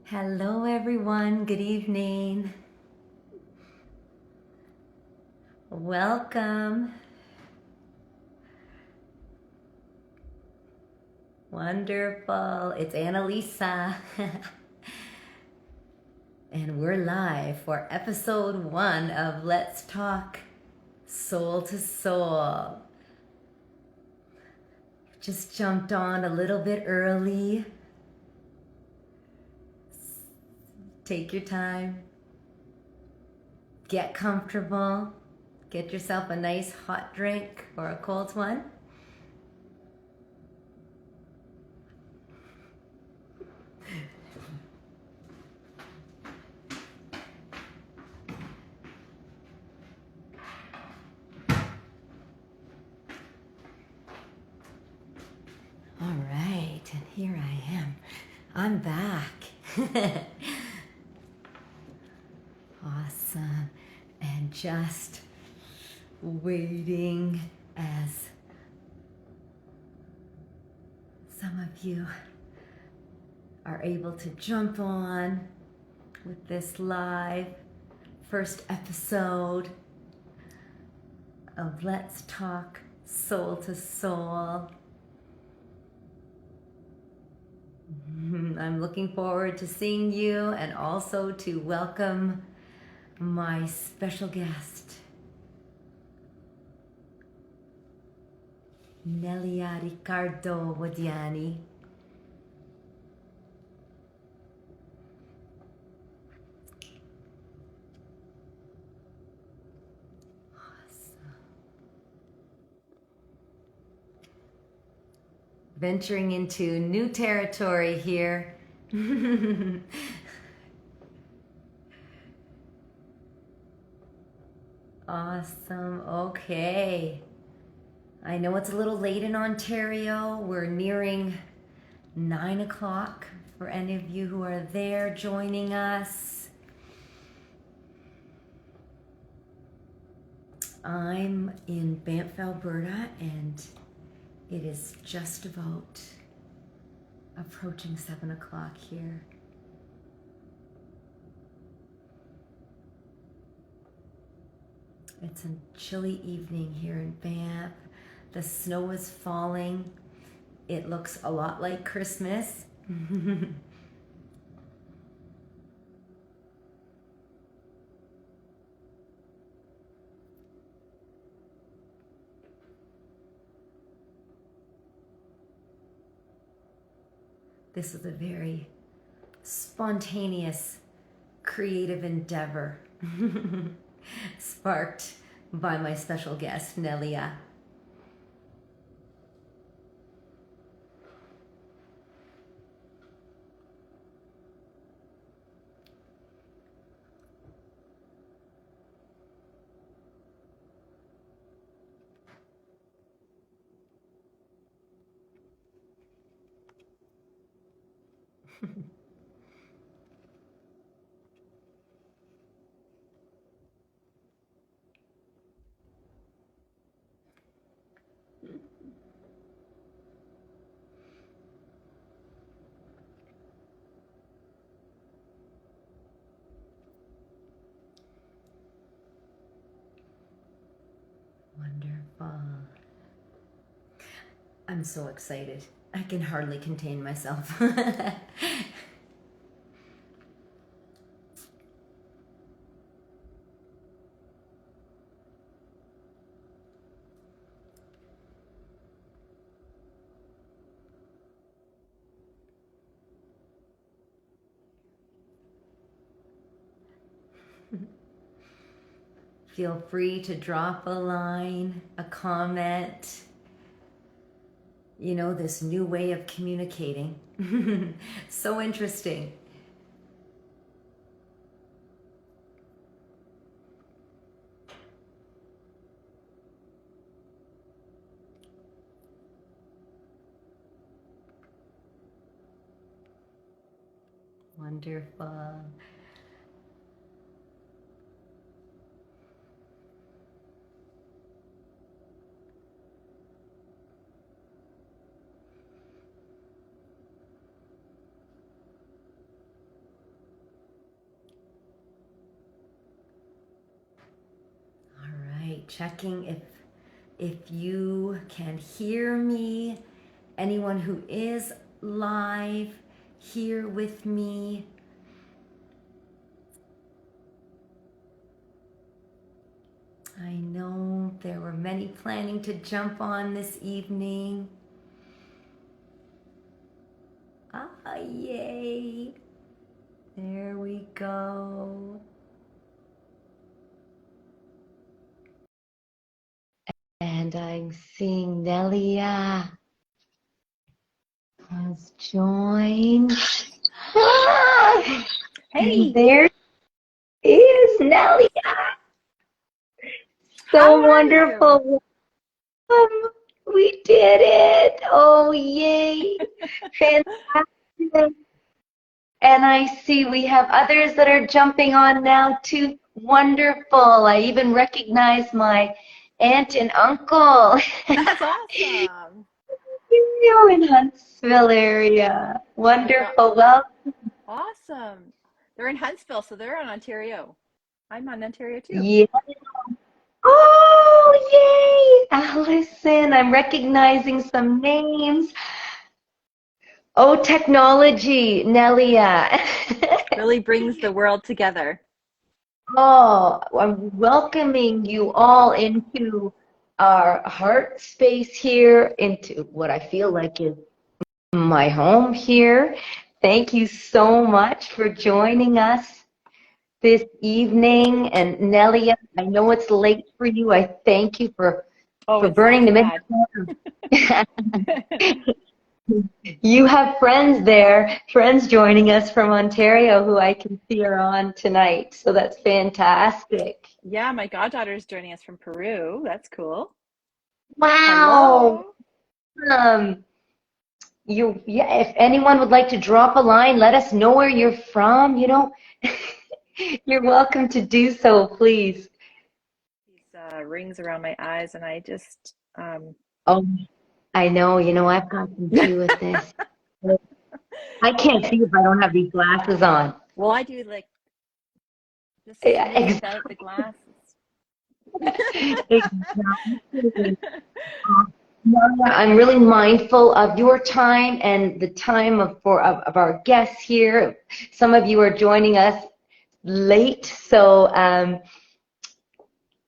Hello, everyone. Good evening. Welcome. Wonderful. It's Annalisa. And we're live for episode 1 of Let's Talk Soul to Soul. Just jumped on a little bit early. Take your time. Get comfortable. Get yourself a nice hot drink or a cold one. All right, and here I am. I'm back. Awesome. And just waiting as some of you are able to jump on with this live first episode of Let's Talk Soul to Soul. I'm looking forward to seeing you and also to welcome my special guest, Nelia Ricardo-Wodiany. Venturing into new territory here. Awesome. Okay. I know it's a little late in Ontario. We're nearing 9 o'clock for any of you who are there joining us. I'm in Banff, Alberta, and it is just about approaching 7 o'clock here. It's a chilly evening here in Banff. The snow is falling. It looks a lot like Christmas. This is a very spontaneous, creative endeavor sparked by my special guest, Nelia. Wonderful. I'm so excited. I can hardly contain myself. Feel free to drop a line, a comment. You know, this new way of communicating. So interesting. Wonderful. checking if you can hear me. Anyone who is live here with me. I know there were many planning to jump on this evening. Ah, yay. There we go. And I'm seeing Nelia has joined. Hey! There is Nelia. So wonderful. We did it. Oh, yay. Fantastic. And I see we have others that are jumping on now too. Wonderful. I even recognize my aunt and uncle. That's awesome. You're in Huntsville area. Wonderful. Well, Awesome. They're in Huntsville, so they're in Ontario. I'm on Ontario too. yeah. Oh, yay. Allison, I'm recognizing some names. Oh, technology, Nelia. Really brings the world together. Oh, I'm welcoming you all into our heart space here, into what I feel like is my home here. Thank you so much for joining us this evening. And Nelia, I know it's late for you. I thank you for burning the midnight. You have friends there, friends joining us from Ontario who I can see are on tonight. So that's fantastic. Yeah, my goddaughter's joining us from Peru. That's cool. Wow. Hello. If anyone would like to drop a line, let us know where you're from. You know, you're welcome to do so, please. These rings around my eyes, and I just. Oh, I know. You know, I've got some too with this. I can't see if I don't have these glasses on. Well, I do like just without the glasses. Exactly. I'm really mindful of your time and the time of our guests here. Some of you are joining us late, so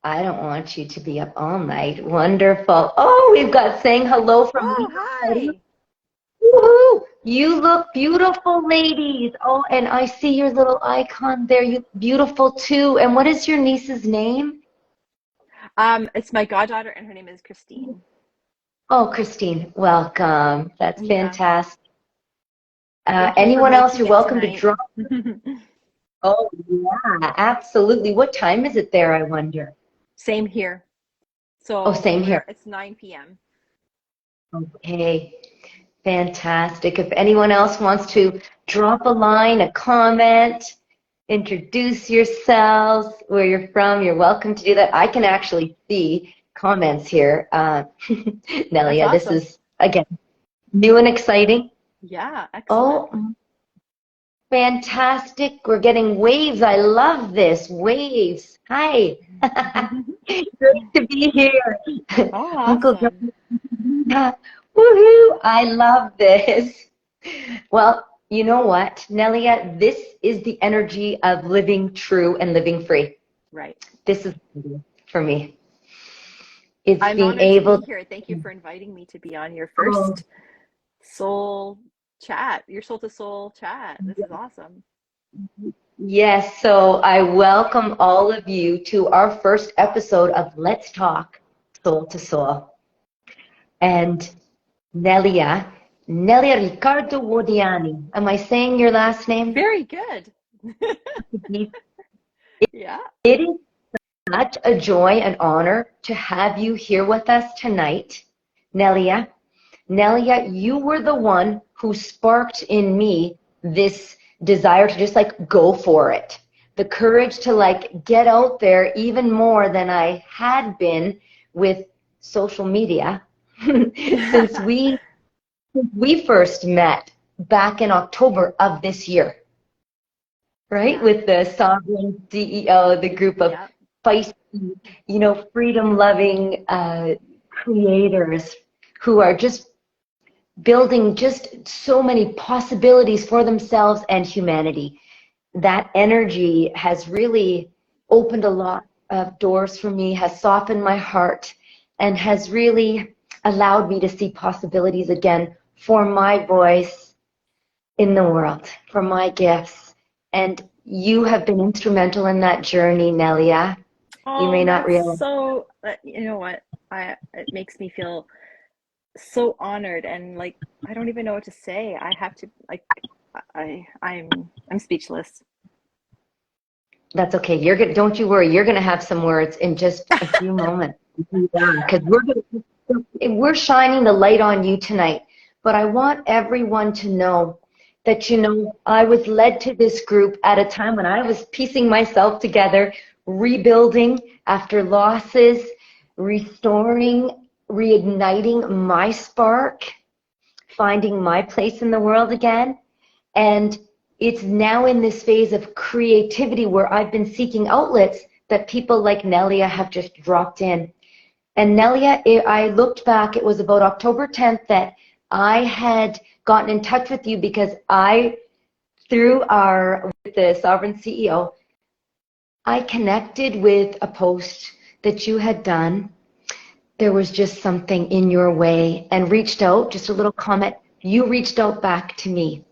I don't want you to be up all night. Wonderful. Oh, we've got saying hello from. Oh, hi. Woohoo! You look beautiful, ladies. Oh, and I see your little icon there. You beautiful too. And what is your niece's name? It's my goddaughter, and her name is Christine. Oh, Christine, welcome. That's fantastic. Anyone else, you're welcome to drop. Oh, yeah, absolutely. What time is it there, I wonder? Same here. So same here. It's 9 p.m. Okay, fantastic. If anyone else wants to drop a line, a comment, introduce yourselves, where you're from, you're welcome to do that. I can actually see comments here. Nelia, awesome. This is, again, new and exciting. Yeah, excellent. Oh, fantastic. We're getting waves. I love this. Waves. Hi. Great to be here. Oh, Uncle awesome. Woohoo. I love this. Well, you know what, Nelia? This is the energy of living true and living free. Right. This is for me. It's I'm being honored able to be here. Thank you for inviting me to be on your first soul chat, your soul to soul chat. This is awesome. Yes, so I welcome all of you to our first episode of Let's Talk Soul to Soul. And Nelia Ricardo-Wodiany. Am I saying your last name? Very good. Yeah. It is such a joy and honor to have you here with us tonight, Nelia. Nelia, you were the one who sparked in me this desire to just like go for it. The courage to like get out there even more than I had been with social media since we first met back in October of this year, right? Yeah. With the Sovereign CEO, the group of feisty freedom loving creators who are just building just so many possibilities for themselves and humanity. That energy has really opened a lot of doors for me, has softened my heart, and has really allowed me to see possibilities again for my voice in the world, for my gifts. And you have been instrumental in that journey, Nelia. You may Oh, not that's realize. so, you know what? It makes me feel so honored and like I don't even know what to say. I have to like I'm speechless. That's okay. You're gonna, don't you worry. You're gonna have some words in just a few moments. Because we're shining the light on you tonight. But I want everyone to know that, I was led to this group at a time when I was piecing myself together, rebuilding after losses, restoring, reigniting my spark, finding my place in the world again. And it's now in this phase of creativity where I've been seeking outlets that people like Nelia have just dropped in. And Nelia, I looked back, it was about October 10th that I had gotten in touch with you because with the Sovereign CEO, I connected with a post that you had done. There was just something in your way and reached out, just a little comment. You reached out back to me.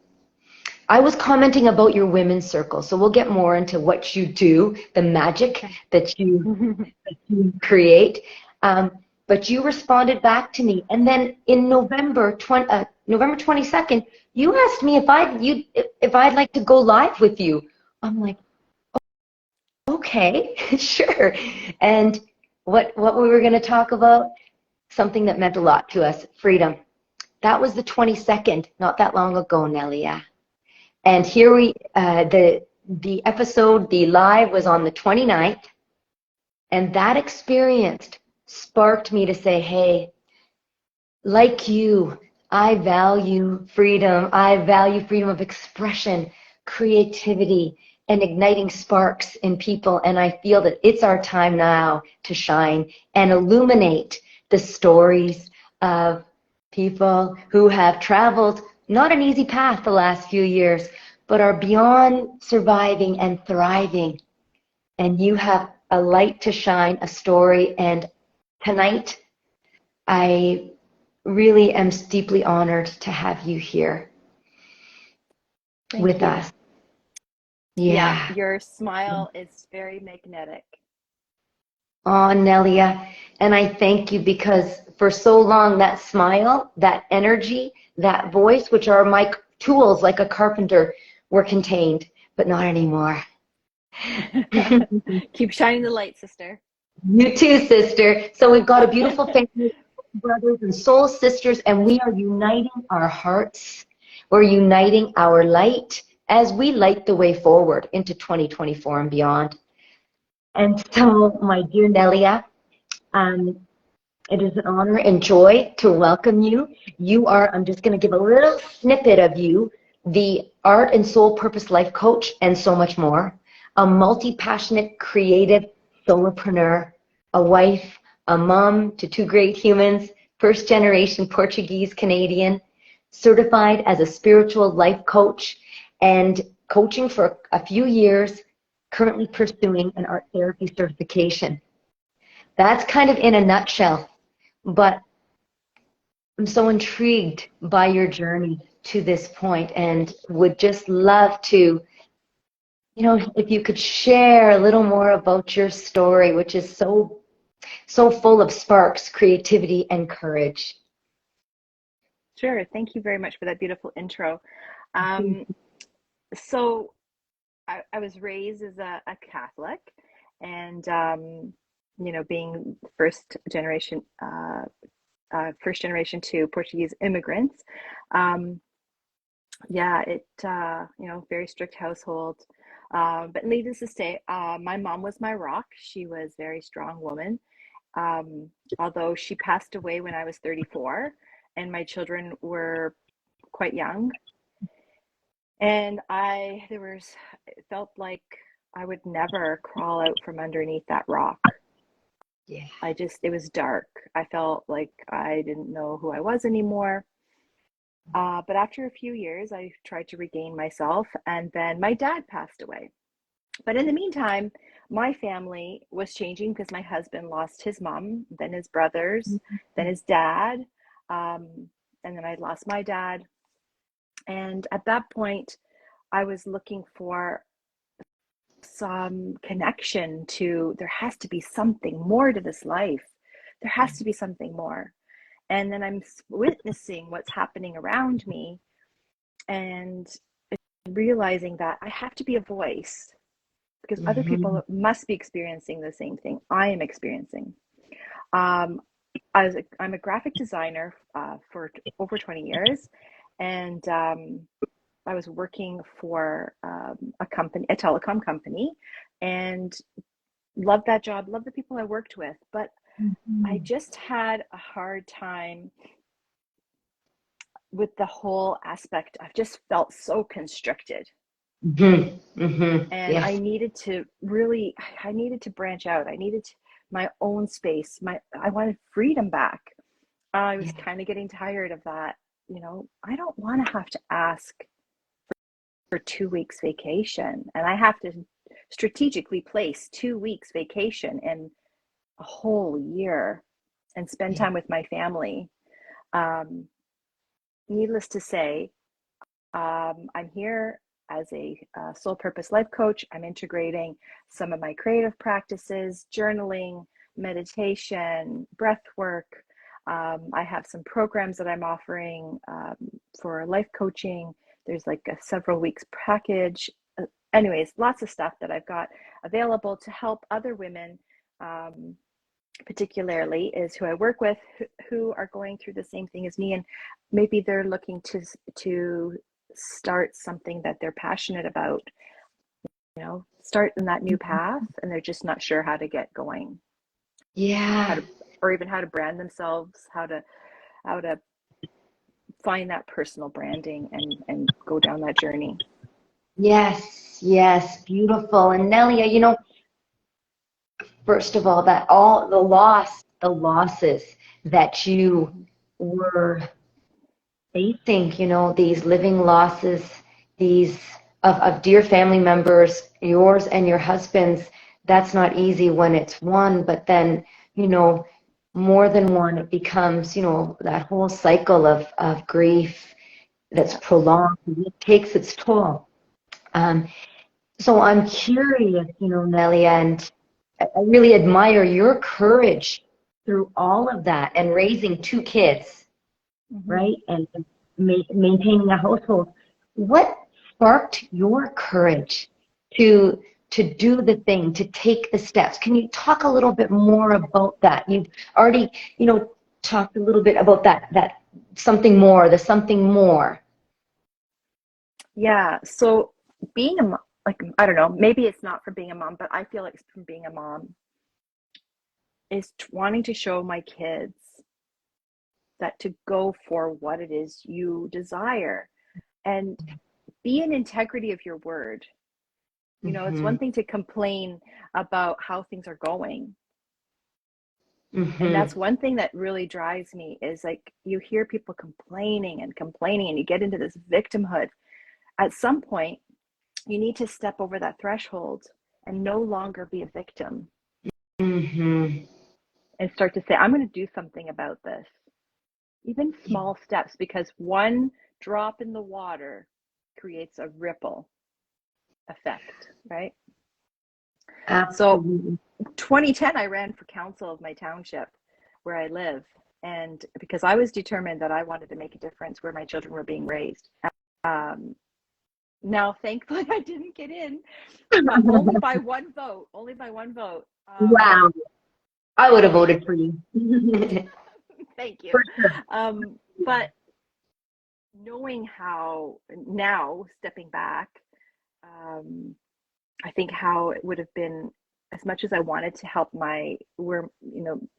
I was commenting about your women's circle, so we'll get more into what you do, the magic Okay. that you create. But you responded back to me, and then in November 22nd, you asked me if I'd like to go live with you. I'm like, okay, sure. And what we were going to talk about, something that meant a lot to us, freedom. That was the 22nd, not that long ago, Nelia. And here the episode, the live was on the 29th, and that experience sparked me to say, hey, like you, I value freedom. I value freedom of expression, creativity, and igniting sparks in people. And I feel that it's our time now to shine and illuminate the stories of people who have traveled not an easy path the last few years, but are beyond surviving and thriving. And you have a light to shine, a story. And tonight, I really am deeply honored to have you here Thank with you. us. Yeah, Yeah. your smile is very magnetic. Oh, Nelia. And I thank you because for so long, that smile, that energy, that voice, which are my tools like a carpenter, were contained, but not anymore. Keep shining the light, sister. You too, sister. So we've got a beautiful family, brothers and soul sisters, and we are uniting our hearts. We're uniting our light as we light the way forward into 2024 and beyond. And so, my dear Nelia, um, it is an honor and joy to welcome you. You are, I'm just going to give a little snippet of you, the art and soul purpose life coach, and so much more. A multi-passionate, creative solopreneur, a wife, a mom to two great humans, first generation Portuguese Canadian, certified as a spiritual life coach, and coaching for a few years, currently pursuing an art therapy certification. That's kind of in a nutshell. But I'm so intrigued by your journey to this point and would just love to, if you could share a little more about your story, which is so full of sparks, creativity, and courage. Sure. Thank you very much for that beautiful intro. Um, so I was raised as a Catholic, and being first generation to Portuguese immigrants. Um, yeah, very strict household. But needless to say, my mom was my rock. She was a very strong woman. Um, Although she passed away when I was 34, and my children were quite young, and it felt like I would never crawl out from underneath that rock. Yeah. It was dark. I felt like I didn't know who I was anymore. But after a few years, I tried to regain myself, and then my dad passed away. But in the meantime, my family was changing because my husband lost his mom, then his brothers, then his dad, and then I lost my dad. And at that point, I was looking for some connection to there has to be something more to this life. There has to be something more. And then I'm witnessing what's happening around me and realizing that I have to be a voice because other Mm-hmm. people must be experiencing the same thing I am experiencing. Um, I'm a graphic designer for over 20 years, and I was working for a company, a telecom company, and loved that job, loved the people I worked with, but I Mm-hmm. just had a hard time with the whole aspect. I've just felt so constricted. Mm-hmm. Mm-hmm. And I Yes. needed to really, I needed to branch out. I needed my own space. I wanted freedom back. I was Yeah. kind of getting tired of that. I don't want to have to ask for 2 weeks vacation, and I have to strategically place 2 weeks vacation in a whole year and spend Yeah. time with my family. Um, Needless to say, I'm here as a soul purpose life coach. I'm integrating some of my creative practices, journaling, meditation, breath work. I have some programs that I'm offering for life coaching. There's like a several weeks package. Anyways, lots of stuff that I've got available to help other women, particularly is who I work with, who are going through the same thing as me, and maybe they're looking to start something that they're passionate about, start in that new path, and they're just not sure how to get going, how Yeah. to, or even how to brand themselves, how to find that personal branding and go down that journey. Yes. Yes. Beautiful. And Nelia, first of all, that all the losses that you Mm-hmm. were facing, these living losses, these of dear family members, yours and your husband's, that's not easy when it's one, but then, you know, more than one, it becomes, that whole cycle of grief that's Yeah. prolonged. It takes its toll. Um, so I'm curious, Nelia, and I really admire your courage through all of that and raising two kids, Mm-hmm. right? And maintaining a household. What sparked your courage to do the thing, to take the steps? Can you talk a little bit more about that? You've already, talked a little bit about that something more, the something more. Yeah. So being a mom, like, I don't know, maybe it's not from being a mom, but I feel like it's from being a mom is wanting to show my kids that to go for what it is you desire and be in integrity of your word. It's Mm-hmm. one thing to complain about how things are going. And that's Mm-hmm. one thing that really drives me is like you hear people complaining and complaining and you get into this victimhood. At some point, you need to step over that threshold and no longer be a victim Mm-hmm. and start to say, I'm going to do something about this. Even small steps, because one drop in the water creates a ripple effect, right? So Absolutely. 2010, I ran for council of my township where I live. And because I was determined that I wanted to make a difference where my children were being raised. Um, Now, thankfully, I didn't get in, but only by one vote, only by one vote. Wow. I would have voted for you. Thank you. For sure. But knowing how now, stepping back, um, I think how it would have been as much as I wanted to help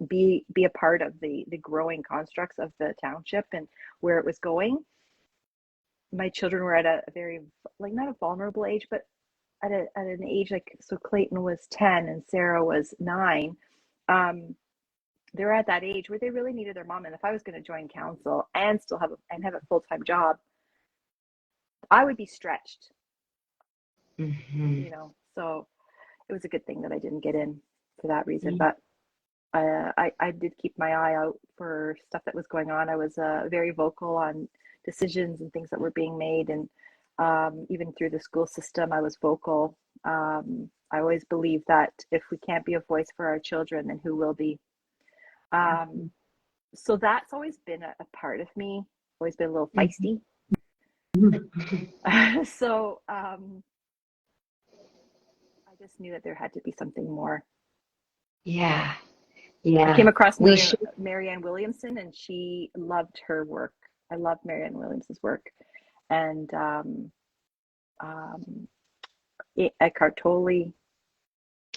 be a part of the growing constructs of the township and where it was going. My children were at a very like not a vulnerable age, but at an age like so Clayton was 10 and Sarah was 9, they were at that age where they really needed their mom. And if I was going to join council and still have a full-time job, I would be stretched, Mm-hmm. So it was a good thing that I didn't get in for that reason. But I did keep my eye out for stuff that was going on. I was very vocal on decisions and things that were being made. And even through the school system, I was vocal. I always believe that if we can't be a voice for our children, then who will be? So that's always been a part of me, always been a little feisty. So I just knew that there had to be something more. Yeah. I came Yeah. across We should. Marianne Williamson, and she loved her work. I loved Marianne Williamson's work. And Eckhart Tolle,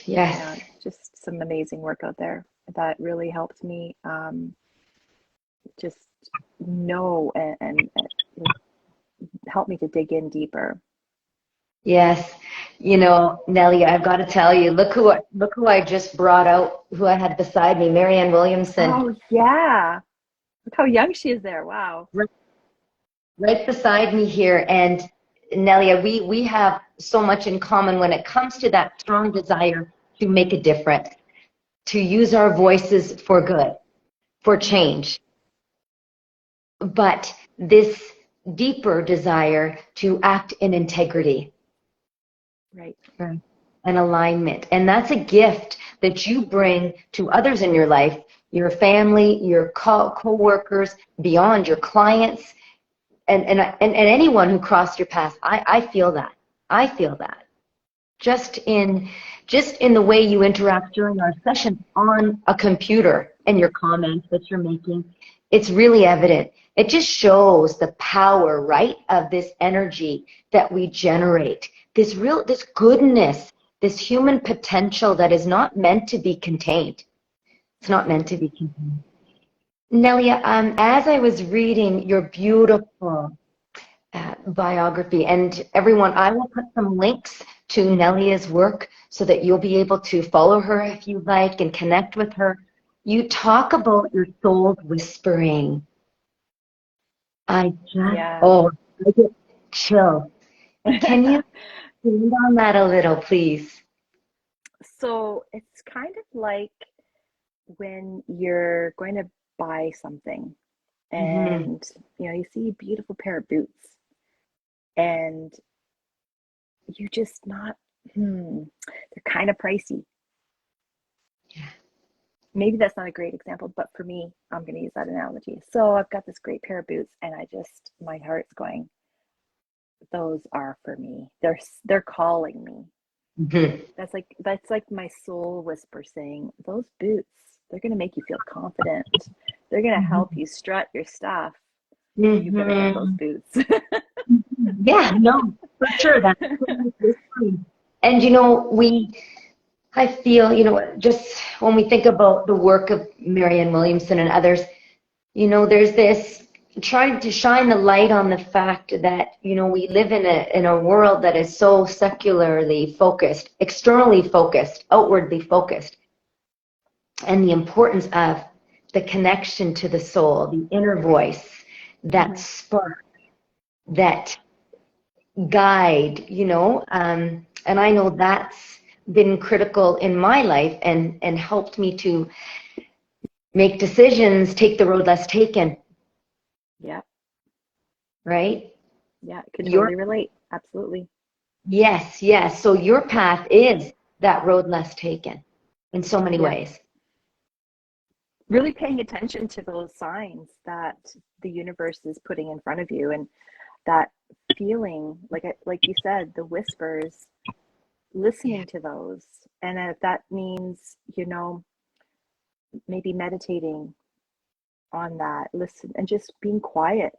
Yes. just some amazing work out there that really helped me just know and help me to dig in deeper. Yes. You know, Nelia, I've got to tell you, look who I just brought out, who I had beside me, Marianne Williamson. Oh yeah. Look how young she is there. Wow. Right beside me here. And Nelia, we have so much in common when it comes to that strong desire to make a difference, to use our voices for good, for change. But this deeper desire to act in integrity. Right. And alignment. And that's a gift that you bring to others in your life, your family, your co-workers, beyond your clients, and anyone who crossed your path. I feel that. I feel that. Just in the way you interact during our session on a computer and your comments that you're making, it's really evident. It just shows the power, right, of this energy that we generate. This goodness, this human potential that is not meant to be contained. It's not meant to be contained. Nelia, as I was reading your beautiful biography, and everyone, I will put some links to Nelia's work so that you'll be able to follow her if you like and connect with her. You talk about your soul whispering. I get chill. Can you expand on that a little, please? So it's kind of like when you're going to buy something and you see a beautiful pair of boots and you just not they're kind of pricey. Yeah. Maybe that's not a great example, but for me, I'm going to use that analogy. So I've got this great pair of boots and my heart's going, those are for me. They're calling me. That's like my soul whisper saying, those boots, they're going to make you feel confident. They're going to help you strut your stuff. You better get those boots. Yeah, no, for sure. That's and I feel, just when we think about the work of Marianne Williamson and others, there's this trying to shine the light on the fact that, we live in a world that is so secularly focused, externally focused, outwardly focused, and the importance of the connection to the soul, the inner voice, that spark, that guide, and I know that's been critical in my life and helped me to make decisions, take the road less taken. Yeah. Right? Yeah, I could totally relate. Absolutely. Yes, yes. So your path is that road less taken in so many ways. Really paying attention to those signs that the universe is putting in front of you, and that feeling, like you said, the whispers, listening to those. And if that means, maybe meditating on that, listen, and just being quiet.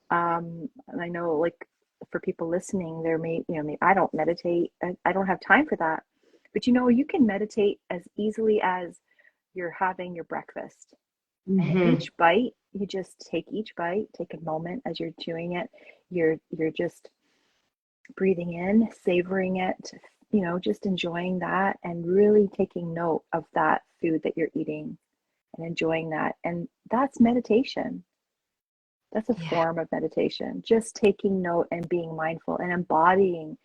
And I know, like, for people listening, I don't meditate. I don't have time for that. But you can meditate as easily as you're having your breakfast. And each bite, you just take each bite, take a moment as you're chewing it. You're just breathing in, savoring it, just enjoying that and really taking note of that food that you're eating and enjoying that. And that's meditation. That's a Yeah. form of meditation. Just taking note and being mindful and embodying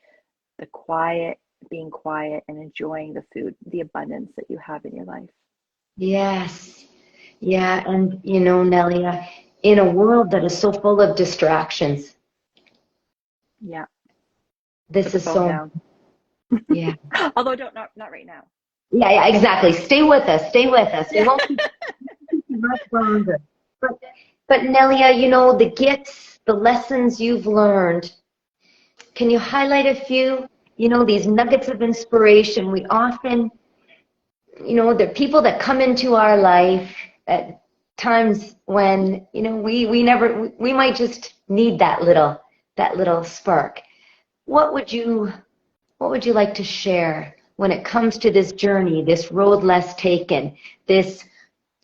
the quiet, being quiet and enjoying the food, the abundance that you have in your life. Yes. Yeah. And, Nelia, in a world that is so full of distractions, Yeah. Put this the is phone so, down. yeah. Although don't not right now. Yeah, yeah, exactly. Stay with us. Stay with us. We Yeah. won't keep you much longer. But, but Nelia, the gifts, the lessons you've learned, can you highlight a few? These nuggets of inspiration. We often, there are people that come into our life at times when, we might just need that little spark. What would you What would you like to share when it comes to this journey, this road less taken, this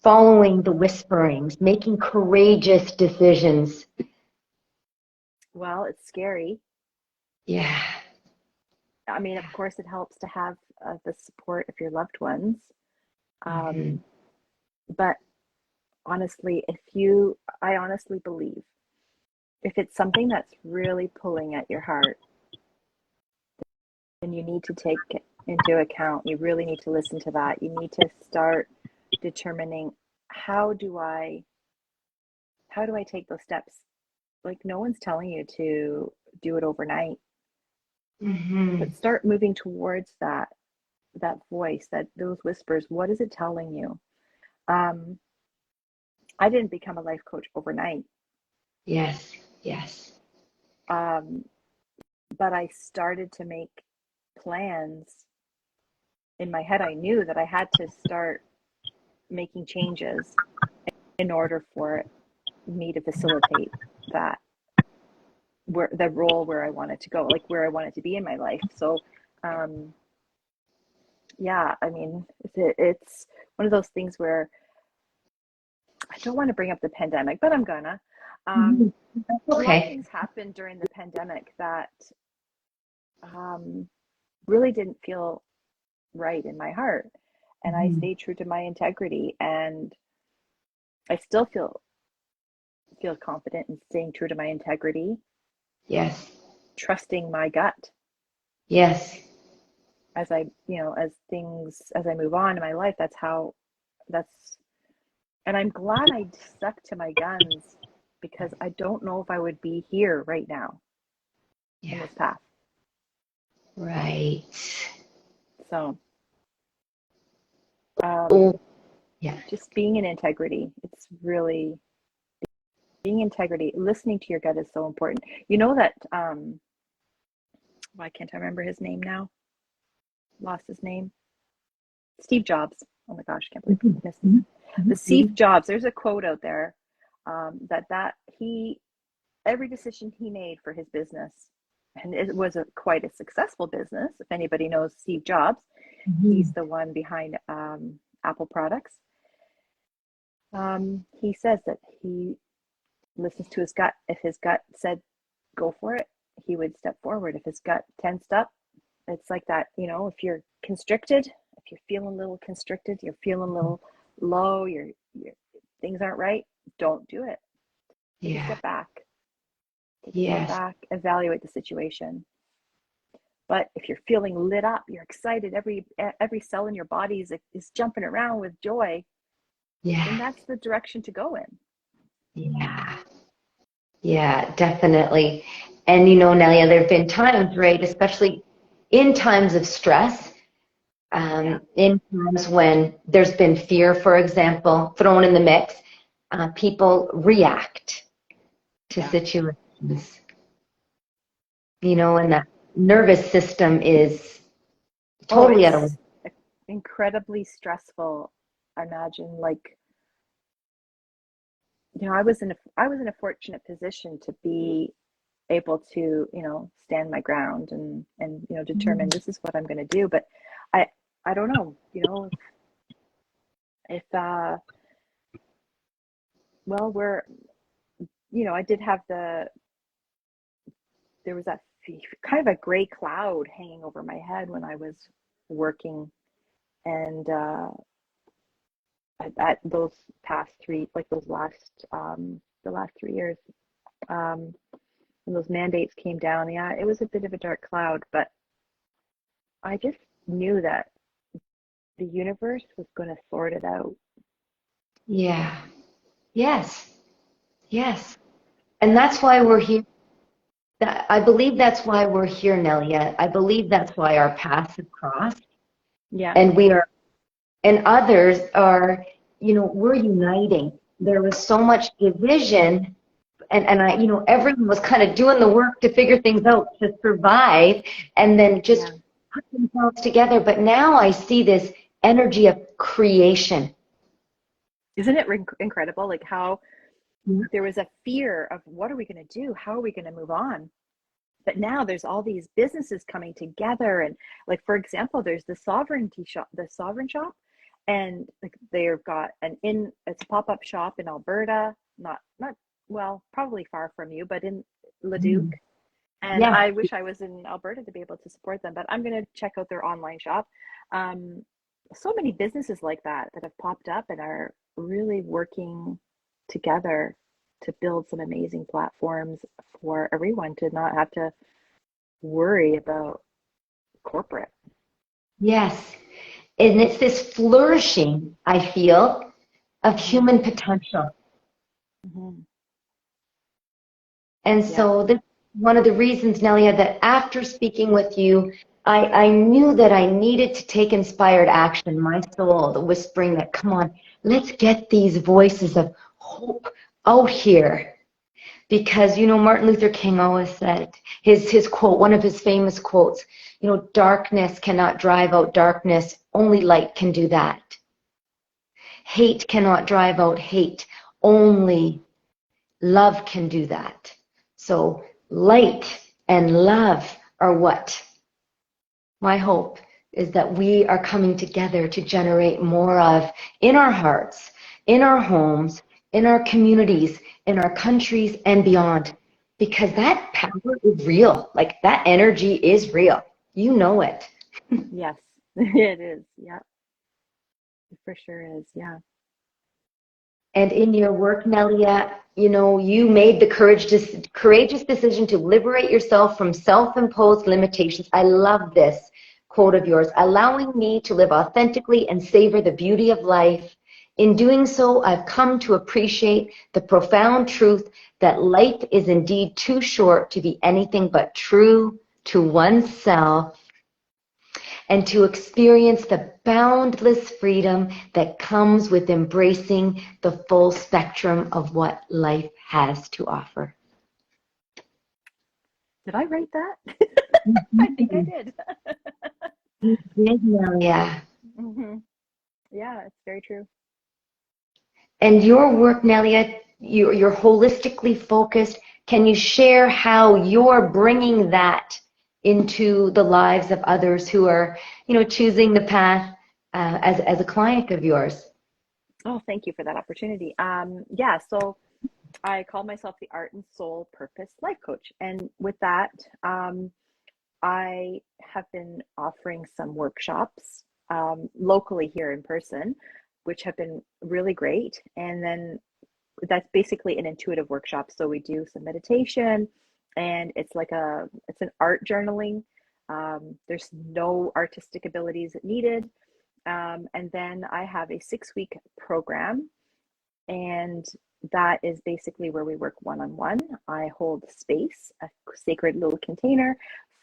following the whisperings, making courageous decisions? Well, it's scary. Yeah. I mean, of course, it helps to have the support of your loved ones. Mm-hmm. Um, but honestly, I honestly believe if it's something that's really pulling at your heart, then you need to take it into account. You really need to listen to that. You need to start determining how do I take those steps? Like no one's telling you to do it overnight, Mm-hmm. but start moving towards that voice, those whispers. What is it telling you? Um, I didn't become a life coach overnight, Yes. Yes. um, but I started to make plans in my head. I knew that I had to start making changes in order for me to facilitate that where the role where I wanted to go, like where I wanted to be in my life. So, um, yeah, I mean, it's one of those things where I don't want to bring up the pandemic, but I'm gonna. Mm-hmm. Um, a lot of Okay. things happened during the pandemic that um, really didn't feel right in my heart, and I Mm-hmm. stayed true to my integrity, and I still feel confident in staying true to my integrity, Yes. trusting my gut Yes. as as I move on in my life. That's, and I'm glad I stuck to my guns because I don't know if I would be here right now in Yeah. this path. Right. So, Oh, um, yeah. just being in integrity, it's really being integrity, listening to your gut is so important. You know that, why can't I remember his name now? Lost his name. Steve Jobs. Oh my gosh, I can't believe I missed this. Mm-hmm. The Mm-hmm. Steve Jobs, there's a quote out there that every decision he made for his business, and it was quite a successful business. If anybody knows Steve Jobs, Mm-hmm. he's the one behind Apple products. He says that he listens to his gut. If his gut said go for it, he would step forward. If his gut tensed up, it's like that, if you're constricted, if you're feeling a little constricted, you're feeling a little low, your things aren't right, don't do it. Take a Yeah. step back. Take a step Yes. back, evaluate the situation. But if you're feeling lit up, you're excited, every cell in your body is jumping around with joy, then Yeah. that's the direction to go in. Yeah. Yeah, definitely. And Nelia, there have been times, right, especially in times of stress, Yeah. in times when there's been fear, for example, thrown in the mix, people react to Yeah. situations, and the nervous system is Oh, totally out of. it's incredibly stressful. I imagine, like, I was in a fortunate position to be able to, stand my ground and determine this is what I'm going to do. But I I don't know, if well, I did have there was that kind of a gray cloud hanging over my head when I was working. And at those past three, like those last, the last 3 years, when those mandates came down, yeah, it was a bit of a dark cloud, but I just knew that the universe was going to sort it out. Yeah. Yes. Yes. And that's why we're here. I believe that's why we're here, Nelia. I believe that's why our paths have crossed, Yeah, and we are, and others are, we're uniting. There was so much division, and everyone was kind of doing the work to figure things out to survive, and then yeah. just put themselves together. But now I see this energy of creation. Isn't it incredible? Like how there was a fear of what are we going to do? How are we going to move on? But now there's all these businesses coming together, and like for example, there's the sovereignty shop, the sovereign shop, and like they've got it's a pop-up shop in Alberta, not well, probably far from you, but in Leduc. Mm. And Yeah. I wish I was in Alberta to be able to support them, but I'm going to check out their online shop. Um, so many businesses like that have popped up and are really working together to build some amazing platforms for everyone to not have to worry about corporate. Yes. And it's this flourishing, I feel, of Mm-hmm. human potential. Mm-hmm. And Yeah. so this is one of the reasons, Nelia, that after speaking with you, I knew that I needed to take inspired action. My soul, the whispering that, come on, let's get these voices of hope out here. Because, Martin Luther King always said, his quote, one of his famous quotes, darkness cannot drive out darkness, only light can do that. Hate cannot drive out hate, only love can do that. So light and love are what my hope is that we are coming together to generate more of in our hearts, in our homes, in our communities, in our countries, and beyond. Because that power is real. Like that energy is real. You know it. Yes, it is. Yeah, it for sure is. Yeah. And in your work, Nelia, you made the courageous decision to liberate yourself from self-imposed limitations. I love this quote of yours, allowing me to live authentically and savor the beauty of life. In doing so, I've come to appreciate the profound truth that life is indeed too short to be anything but true to oneself and to experience the boundless freedom that comes with embracing the full spectrum of what life has to offer. Did I write that? I think I did. Yeah. Hmm. Yeah, it's very true. And your work, Nelia, you're holistically focused. Can you share how you're bringing that into the lives of others who are, choosing the path as a client of yours? Oh, thank you for that opportunity. Yeah, so I call myself the Art and Soul Purpose Life Coach. And with that, I have been offering some workshops locally here in person, which have been really great. And then that's basically an intuitive workshop. So we do some meditation, and it's an art journaling. There's no artistic abilities needed. And then I have a 6 week program, and that is basically where we work one on one. I hold space, a sacred little container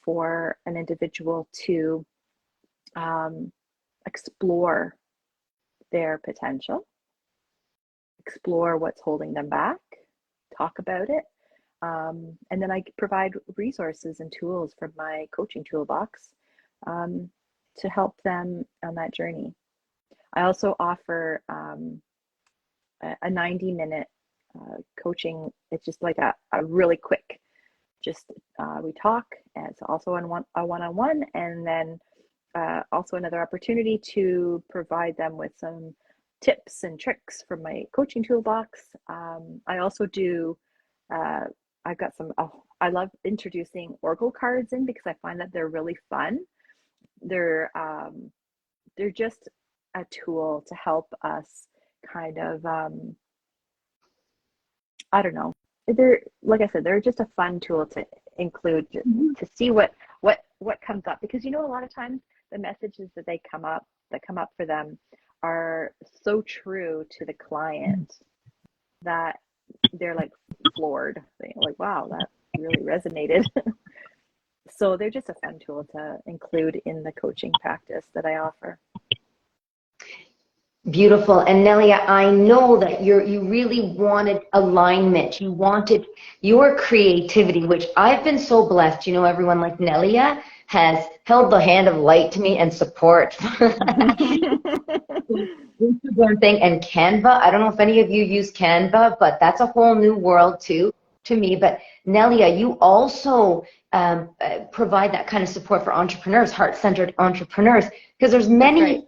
for an individual to um, explore their potential, explore what's holding them back, talk about it. And then I provide resources and tools from my coaching toolbox um, to help them on that journey. I also offer a 90-minute coaching. It's just like a really quick, just we talk. And it's also a one-on-one, and then also another opportunity to provide them with some tips and tricks from my coaching toolbox. I also do I've got some, oh, I love introducing oracle cards in because I find that they're really fun. They're just a tool to help us kind of, I don't know. They're, like I said, they're just a fun tool to include, to see what comes up, because a lot of times the messages that come up for them are so true to the client that they're like floored. They're like, wow, that really resonated. So they're just a fun tool to include in the coaching practice that I offer. Beautiful. And Nelia, I know that you really wanted alignment. You wanted your creativity, which I've been so blessed. Everyone like Nelia has held the hand of light to me and support. Instagram thing and Canva. I don't know if any of you use Canva, but that's a whole new world too to me. But Nelia, you also provide that kind of support for entrepreneurs, heart-centered entrepreneurs, because there's many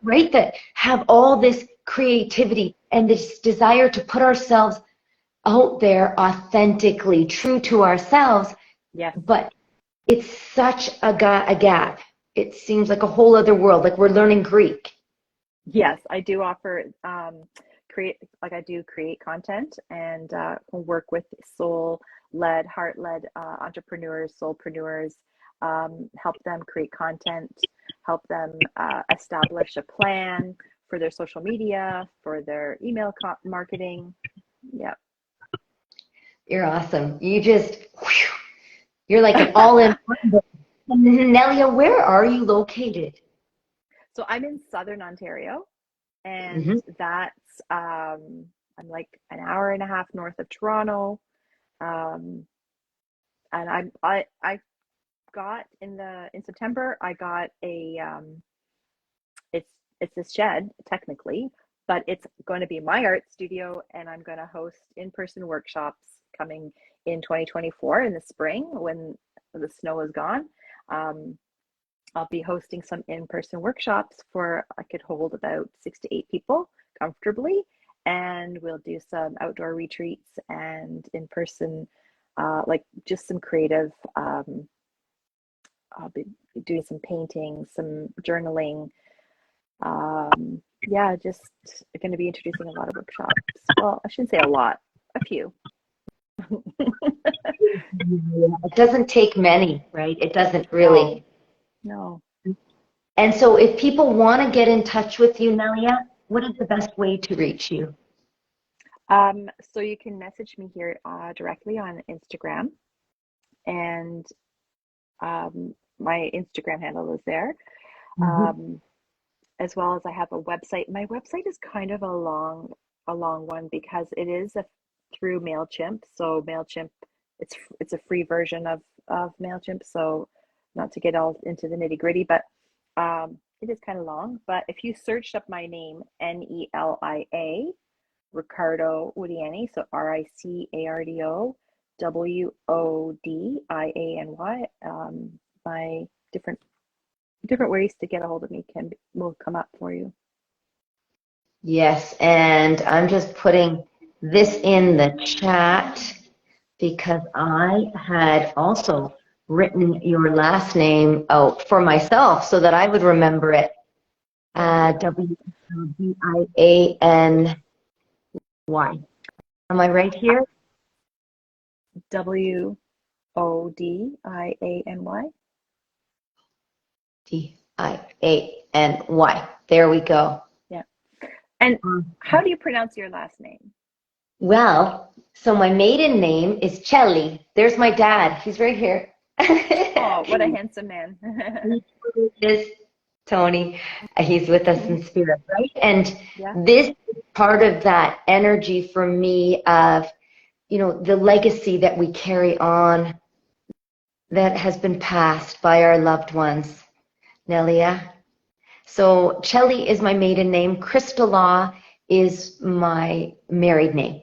right that have all this creativity and this desire to put ourselves out there authentically, true to ourselves. Yeah. But it's such a gap. It seems like a whole other world, like we're learning Greek. Yes, I do offer I do create content and work with soul-led, heart-led entrepreneurs, soulpreneurs, help them create content, help them establish a plan for their social media, for their email marketing. Yeah. You're awesome. You're like an all-in. Nelia, where are you located? So I'm in Southern Ontario, and that's I'm like an hour and a half north of Toronto. And I got in September, I got a it's a shed technically, but it's going to be my art studio, and I'm going to host in-person workshops coming in 2024 in the spring when the snow is gone. I'll be hosting some in-person workshops I could hold about 6 to 8 people comfortably, and we'll do some outdoor retreats and in-person, like just some creative. I'll be doing some painting, some journaling. Yeah, just going to be introducing a lot of workshops. Well, I shouldn't say a lot, a few. It doesn't take many, right? It doesn't really. No. And so if people want to get in touch with you, Nelia, what is the best way to reach you? So you can message me here directly on Instagram, and my Instagram handle is there. As well as I have a website. My website is kind of a long one because it is through MailChimp. So MailChimp, it's a free version of MailChimp. So not to get all into the nitty gritty, but it is kind of long. But if you searched up my name, Nelia, Ricardo-Wodiany, so RICARDO-WODIANY, my different ways to get a hold of me will come up for you. Yes, and I'm just putting this in the chat because I had also written your last name out for myself so that I would remember it. W-D-I-A-N-Y. Am I right here? W-O-D-I-A-N-Y. D-I-A-N-Y. There we go. Yeah. And how do you pronounce your last name? Well, so my maiden name is Chelly. There's my dad. He's right here. Oh, what a handsome man. This Tony, he's with us in spirit, right? And this is part of that energy for me of, the legacy that we carry on that has been passed by our loved ones, Nelia. So Chelly is my maiden name. Crystala is my married name.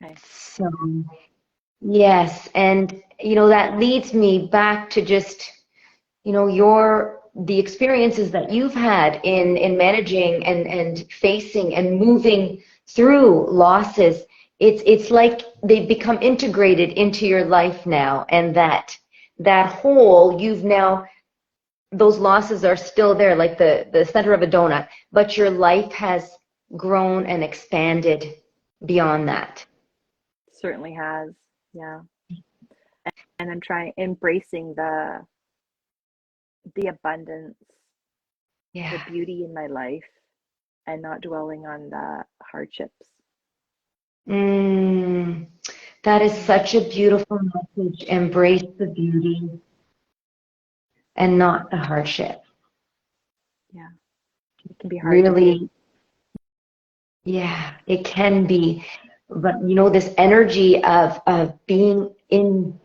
Okay. So, yes, and that leads me back to just, the experiences that you've had in managing and facing and moving through losses It's like they've become integrated into your life now, and that hole you've now, those losses are still there, like the center of a donut, but your life has grown and expanded beyond that. Certainly has. Yeah. And I'm trying embracing the abundance, the Yeah. beauty in my life, and not dwelling on the hardships. Mm, that is such a beautiful message. Embrace the beauty and not the hardship. Yeah. It can be hard to do. Really, yeah, it can be. But this energy of being in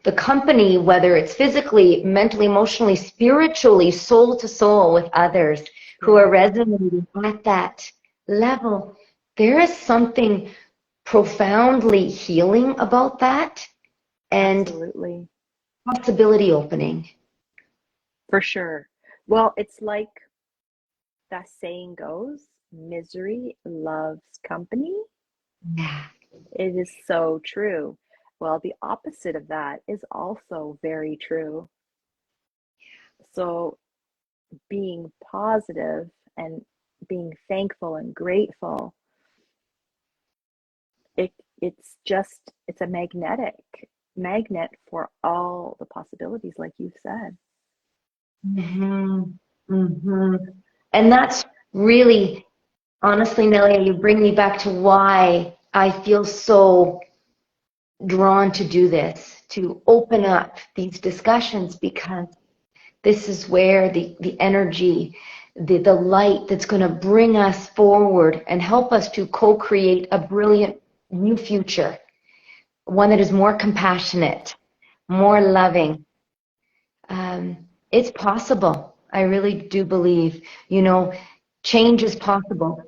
the company, whether it's physically, mentally, emotionally, spiritually, soul to soul with others who are Yeah. resonating at that level, there is something profoundly healing about that and Absolutely. possibility opening. For sure. Well, it's like that saying goes, misery loves company. Yeah. It is so true. Well, the opposite of that is also very true. So, being positive and being thankful and grateful, it it's a magnet for all the possibilities, like you said. hmm hmm And that's really, honestly, Nelia, you bring me back to why I feel so drawn to do this, to open up these discussions, because this is where the energy, the light that's going to bring us forward and help us to co-create a brilliant new future, one that is more compassionate, more loving. It's possible. I really do believe, change is possible,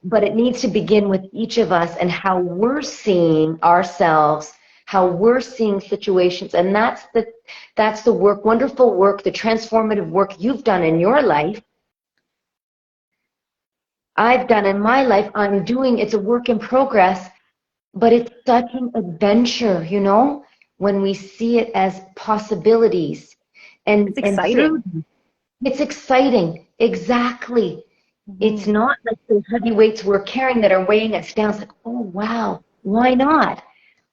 but it needs to begin with each of us and how we're seeing ourselves, how we're seeing situations. And that's the work, wonderful work, the transformative work you've done in your life. I've done in my life. I'm doing, it's a work in progress, but it's such an adventure, when we see it as possibilities. It's And through, exciting. it's exciting. Exactly. It's Hmm. not like those heavy weights we're carrying that are weighing us down. It's like, oh, wow, why not?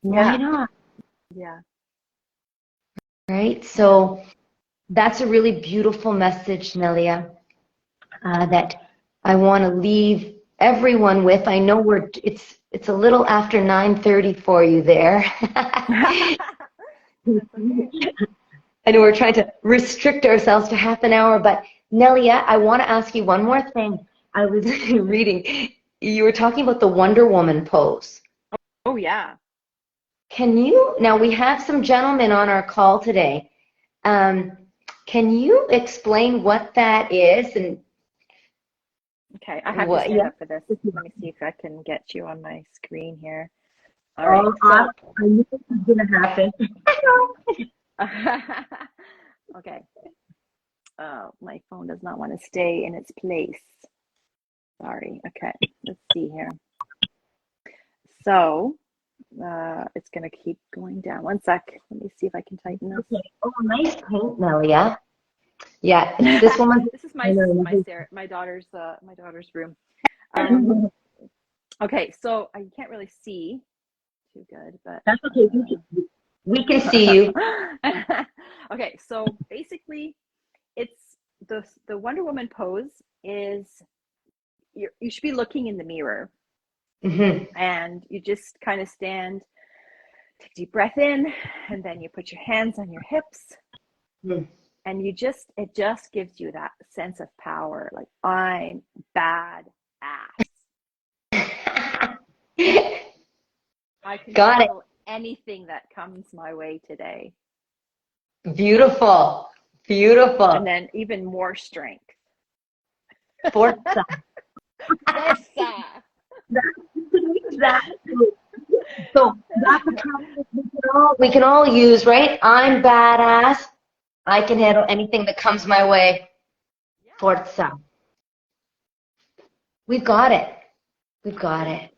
Why Yeah, not? yeah, Right? yeah. So that's a really beautiful message, Nelia, that I want to leave everyone with. I know it's a little after 9:30 for you there. That's okay. I know we're trying to restrict ourselves to half an hour, but Nelia, I want to ask you one more thing. I was reading, you were talking about the Wonder Woman pose. Oh, yeah. Now we have some gentlemen on our call today. Um, can you explain what that is and Okay, I have to what, stand yeah? up for this. Let me see if I can get you on my screen here. All right. Oh, So, I knew this was going to happen. okay. My phone does not want to stay in its place. Sorry. Okay. Let's see here. So, it's going to keep going down. One sec. Let me see if I can tighten this. Okay. Oh, nice paint, Nelia. Yeah, it's this woman's. This is I know. my daughter's room. Um, okay, so I can't really see too good, but That's okay. We can see you. okay. So basically, it's the Wonder Woman pose is you should be looking in the mirror, Hmm. and you just kind of stand, take a deep breath in, and then you put your hands on your hips, and it just gives you that sense of power, like I'm bad ass. I can Got it. handle anything that comes my way today. Beautiful. And Beautiful. then even more strength. Forza. Forza. Exactly. So that's a term that we can all use, right? I'm badass. I can handle anything that comes my way. Yeah. Forza. We've got it. We've got it.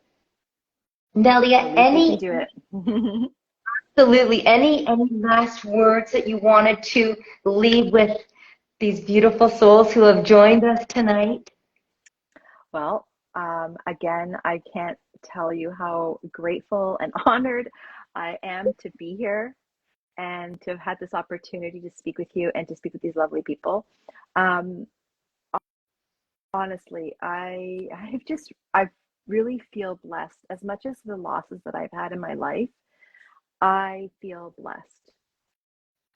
Nelia, Believe we can do it. absolutely, any last words that you wanted to leave with these beautiful souls who have joined us tonight? Well, again, I can't tell you how grateful and honored I am to be here and to have had this opportunity to speak with you and to speak with these lovely people. Um, Honestly, I really feel blessed. As much as the losses that I've had in my life, I feel blessed.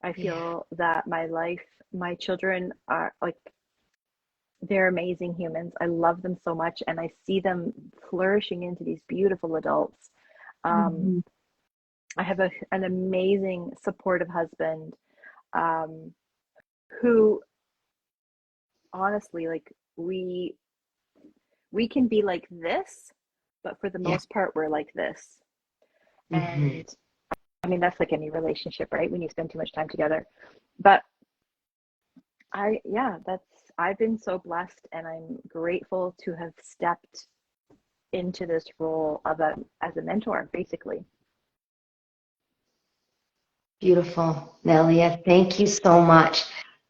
I Yeah. feel that my children are like, they're amazing humans. I love them so much, and I see them flourishing into these beautiful adults. Um, Mm-hmm. I have an amazing, supportive husband, um, who honestly, like, we can be like this, but for the Yeah. most part, we're like this. Mm-hmm. And I mean, that's like any relationship, right? When you spend too much time together. But yeah, I've been so blessed, and I'm grateful to have stepped into this role as a mentor, basically. Beautiful, Nelia. Thank you so much.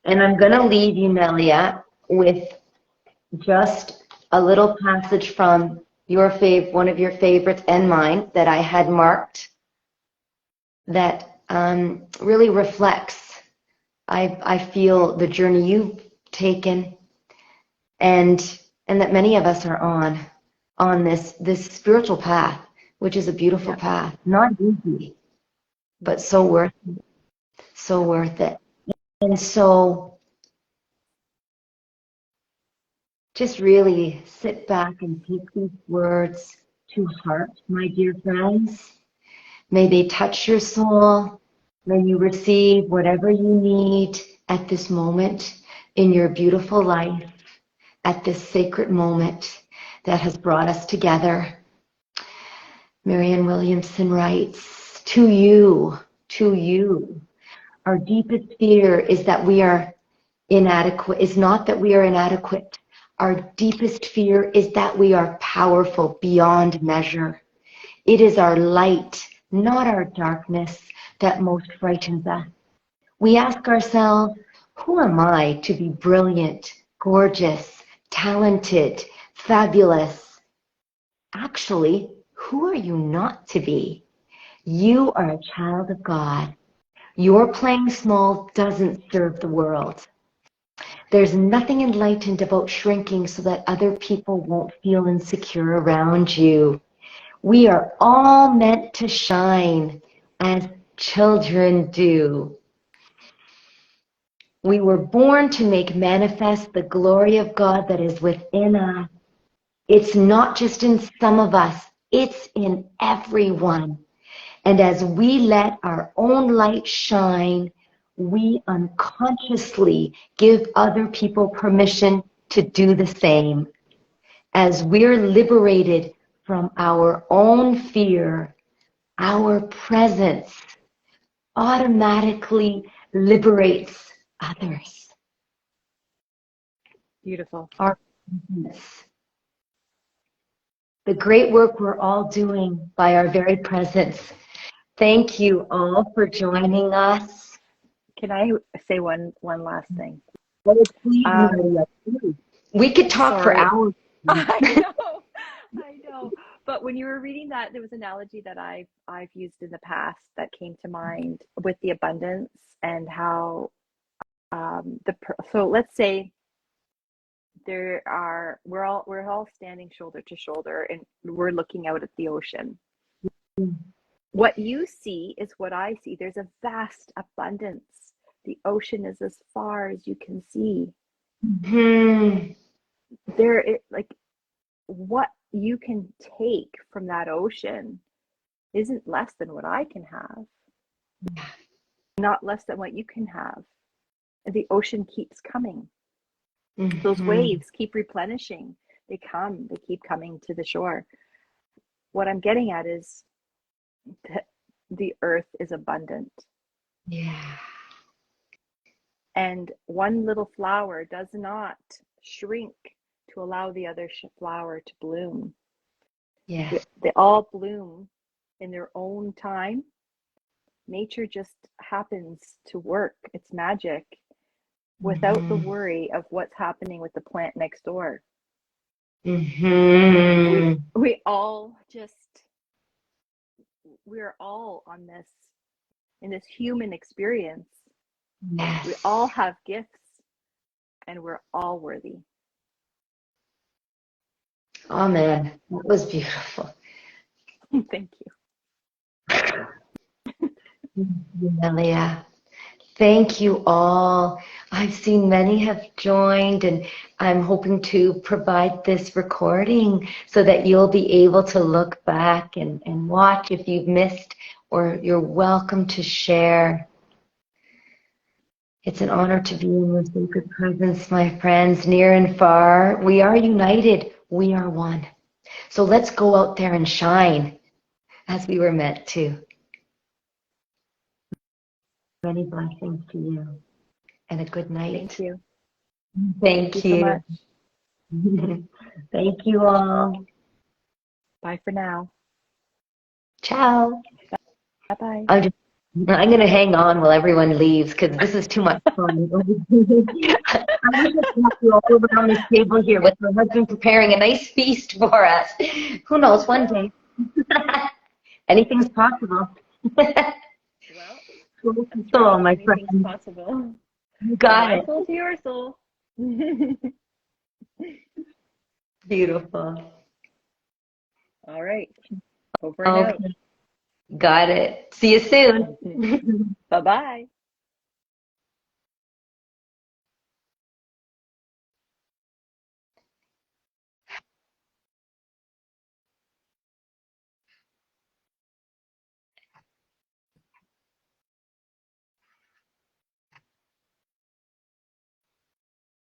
And I'm going to leave you, Nelia, with just a little passage from one of your favorites and mine that I had marked that really reflects, I feel, the journey you've taken and that many of us are on this spiritual path, which is a beautiful Yeah. path. Not easy, but so worth it. So worth it. And so just really sit back and take these words to heart, my dear friends. May they touch your soul. May you receive whatever you need at this moment in your beautiful life, at this sacred moment that has brought us together. Marianne Williamson writes, to you, our deepest fear is that we are inadequate, is not that we are inadequate. Our deepest fear is that we are powerful beyond measure. It is our light, not our darkness, that most frightens us. We ask ourselves, who am I to be brilliant, gorgeous, talented, fabulous? Actually, who are you not to be? You are a child of God. Your playing small doesn't serve the world. There's nothing enlightened about shrinking so that other people won't feel insecure around you. We are all meant to shine as children do. We were born to make manifest the glory of God that is within us. It's not just in some of us, it's in everyone. And as we let our own light shine, we unconsciously give other people permission to do the same. As we're liberated from our own fear, our presence automatically liberates others. Beautiful. Our presence. The great work we're all doing by our very presence. Thank you all for joining us. Can I say one last thing? Please, Um, Maria, please. We could talk for Sorry. hours. I know. But when you were reading that, there was an analogy that I've used in the past that came to mind with the abundance and how so let's say we're all standing shoulder to shoulder and we're looking out at the ocean. What you see is what I see. There's a vast abundance. The ocean is as far as you can see. Hmm. Like, what you can take from that ocean isn't less than what I can have, not less than what you can have. And the ocean keeps coming. Those Mm-hmm. waves keep replenishing. They keep coming to the shore. What I'm getting at is that the earth is abundant. Yeah. And one little flower does not shrink to allow the other flower to bloom. Yes. They all bloom in their own time. Nature just happens to work its magic without the Mm-hmm. worry of what's happening with the plant next door. We Mm-hmm. we all just we're all on this in this human experience. We Yes. all have gifts and we're all worthy. Oh man, that was beautiful. Thank you. Nelia. Thank you all. I've seen many have joined, and I'm hoping to provide this recording so that you'll be able to look back and watch if you've missed, or you're welcome to share. It's an honor to be in your sacred presence, my friends, near and far. We are united. We are one. So let's go out there and shine as we were meant to. Many blessings to you and a good Thank night. you. Thank you Thank so you. much. Thank you all. Bye for now. Ciao. Bye bye. I'm going to hang on while everyone leaves because this is too much fun. I wish I could have you all around this table here with my husband preparing a nice feast for us. Who knows, one day. Anything's possible. Well, Soul to that's soul, right. my Anything's friend. possible. You From got my it. soul to your soul. Beautiful. All right. Over and out. Okay. Got it. See you soon. Bye bye.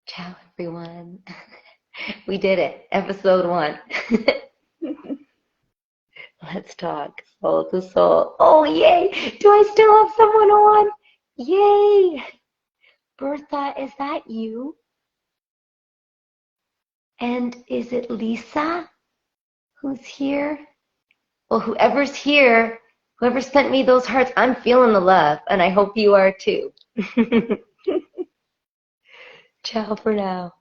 Ciao, everyone. We did it. Episode 1. Let's talk soul to soul. Oh, yay! Do I still have someone on? Yay! Bertha, is that you? And is it Lisa who's here? Well, whoever's here, whoever sent me those hearts, I'm feeling the love, and I hope you are too. Ciao for now.